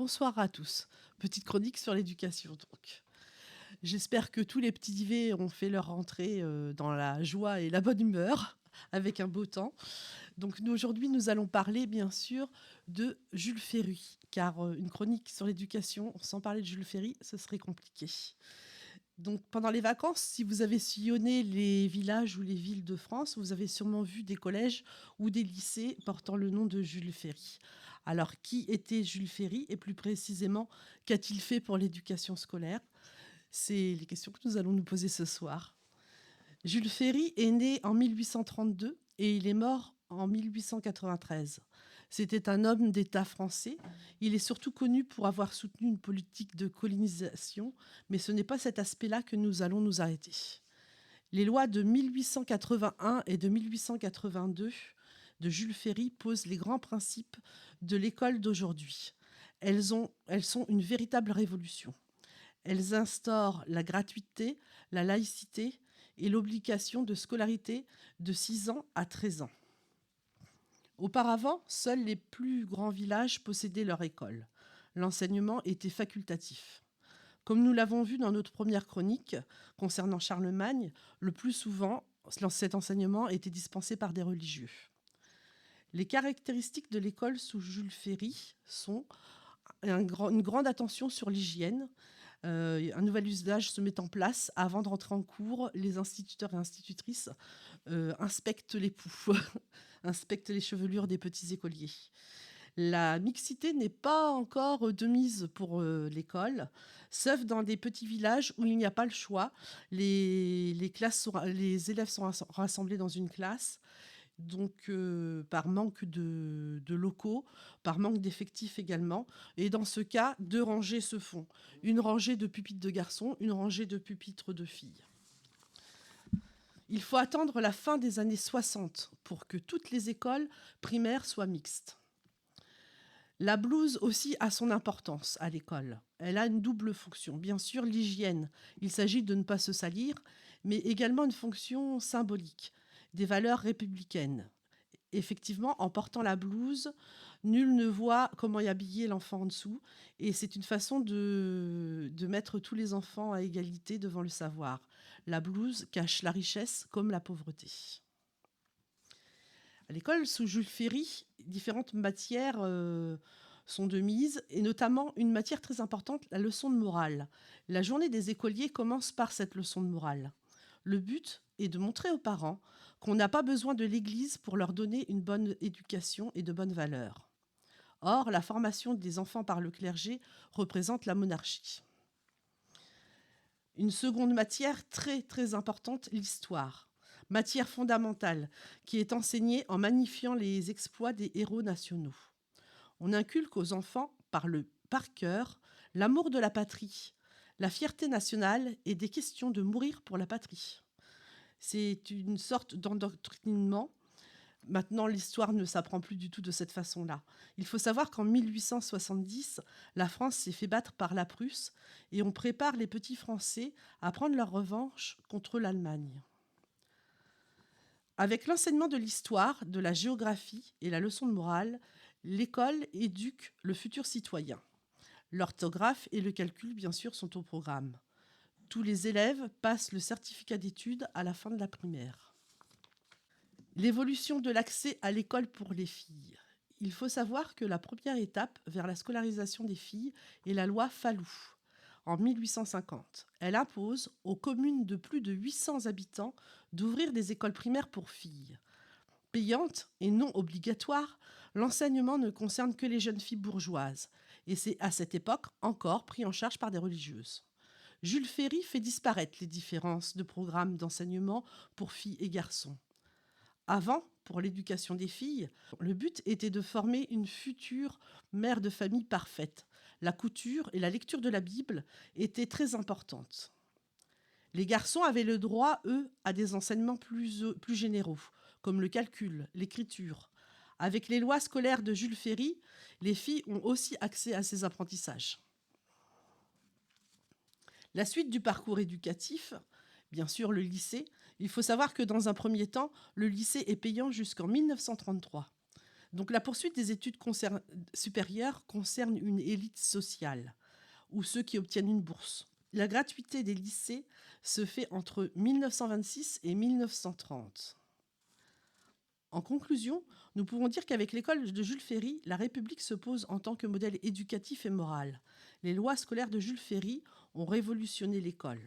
Bonsoir à tous. Petite chronique sur l'éducation donc. J'espère que tous les petits divers ont fait leur rentrée dans la joie et la bonne humeur, avec un beau temps. Donc aujourd'hui, nous allons parler bien sûr de Jules Ferry, car une chronique sur l'éducation sans parler de Jules Ferry, ce serait compliqué. Donc pendant les vacances, si vous avez sillonné les villages ou les villes de France, vous avez sûrement vu des collèges ou des lycées portant le nom de Jules Ferry. Alors qui était Jules Ferry et plus précisément, qu'a-t-il fait pour l'éducation scolaire? C'est les questions que nous allons nous poser ce soir. Jules Ferry est né en 1832 et il est mort en 1893. C'était un homme d'État français. Il est surtout connu pour avoir soutenu une politique de colonisation, mais ce n'est pas cet aspect-là que nous allons nous arrêter. Les lois de 1881 et de 1882 de Jules Ferry posent les grands principes de l'école d'aujourd'hui. Elles sont une véritable révolution. Elles instaurent la gratuité, la laïcité et l'obligation de scolarité de 6 ans à 13 ans. Auparavant, seuls les plus grands villages possédaient leur école. L'enseignement était facultatif. Comme nous l'avons vu dans notre première chronique concernant Charlemagne, le plus souvent, cet enseignement était dispensé par des religieux. Les caractéristiques de l'école sous Jules Ferry sont une grande attention sur l'hygiène. Un nouvel usage se met en place. Avant de rentrer en cours, les instituteurs et institutrices inspectent les poux, inspectent les chevelures des petits écoliers. La mixité n'est pas encore de mise pour l'école, sauf dans des petits villages où il n'y a pas le choix. Les élèves sont rassemblés dans une classe, donc par manque de locaux, par manque d'effectifs également. Et dans ce cas, 2 rangées se font. Une rangée de pupitres de garçons, une rangée de pupitres de filles. Il faut attendre la fin des années 60 pour que toutes les écoles primaires soient mixtes. La blouse aussi a son importance à l'école. Elle a une double fonction. Bien sûr, l'hygiène. Il s'agit de ne pas se salir, mais également une fonction symbolique, des valeurs républicaines. Effectivement, en portant la blouse, nul ne voit comment est habillé l'enfant en dessous. Et c'est une façon de mettre tous les enfants à égalité devant le savoir. La blouse cache la richesse comme la pauvreté. À l'école, sous Jules Ferry, différentes matières sont de mise, et notamment une matière très importante, la leçon de morale. La journée des écoliers commence par cette leçon de morale. Le but est de montrer aux parents qu'on n'a pas besoin de l'Église pour leur donner une bonne éducation et de bonnes valeurs. Or, la formation des enfants par le clergé représente la monarchie. Une seconde matière très très importante, l'histoire. Matière fondamentale qui est enseignée en magnifiant les exploits des héros nationaux. On inculque aux enfants, par cœur, l'amour de la patrie, la fierté nationale et des questions de mourir pour la patrie. C'est une sorte d'endoctrinement. Maintenant, l'histoire ne s'apprend plus du tout de cette façon-là. Il faut savoir qu'en 1870, la France s'est fait battre par la Prusse et on prépare les petits Français à prendre leur revanche contre l'Allemagne. Avec l'enseignement de l'histoire, de la géographie et la leçon de morale, l'école éduque le futur citoyen. L'orthographe et le calcul, bien sûr, sont au programme. Tous les élèves passent le certificat d'études à la fin de la primaire. L'évolution de l'accès à l'école pour les filles. Il faut savoir que la première étape vers la scolarisation des filles est la loi Fallou, en 1850. Elle impose aux communes de plus de 800 habitants d'ouvrir des écoles primaires pour filles. Payante et non obligatoire, l'enseignement ne concerne que les jeunes filles bourgeoises, et c'est à cette époque encore pris en charge par des religieuses. Jules Ferry fait disparaître les différences de programme d'enseignement pour filles et garçons. Avant, pour l'éducation des filles, le but était de former une future mère de famille parfaite. La couture et la lecture de la Bible étaient très importantes. Les garçons avaient le droit, eux, à des enseignements plus généraux, comme le calcul, l'écriture. Avec les lois scolaires de Jules Ferry, les filles ont aussi accès à ces apprentissages. La suite du parcours éducatif, bien sûr le lycée. Il faut savoir que dans un premier temps, le lycée est payant jusqu'en 1933. Donc la poursuite des études supérieures concerne une élite sociale, ou ceux qui obtiennent une bourse. La gratuité des lycées se fait entre 1926 et 1930. En conclusion, nous pouvons dire qu'avec l'école de Jules Ferry, la République se pose en tant que modèle éducatif et moral. Les lois scolaires de Jules Ferry ont révolutionné l'école.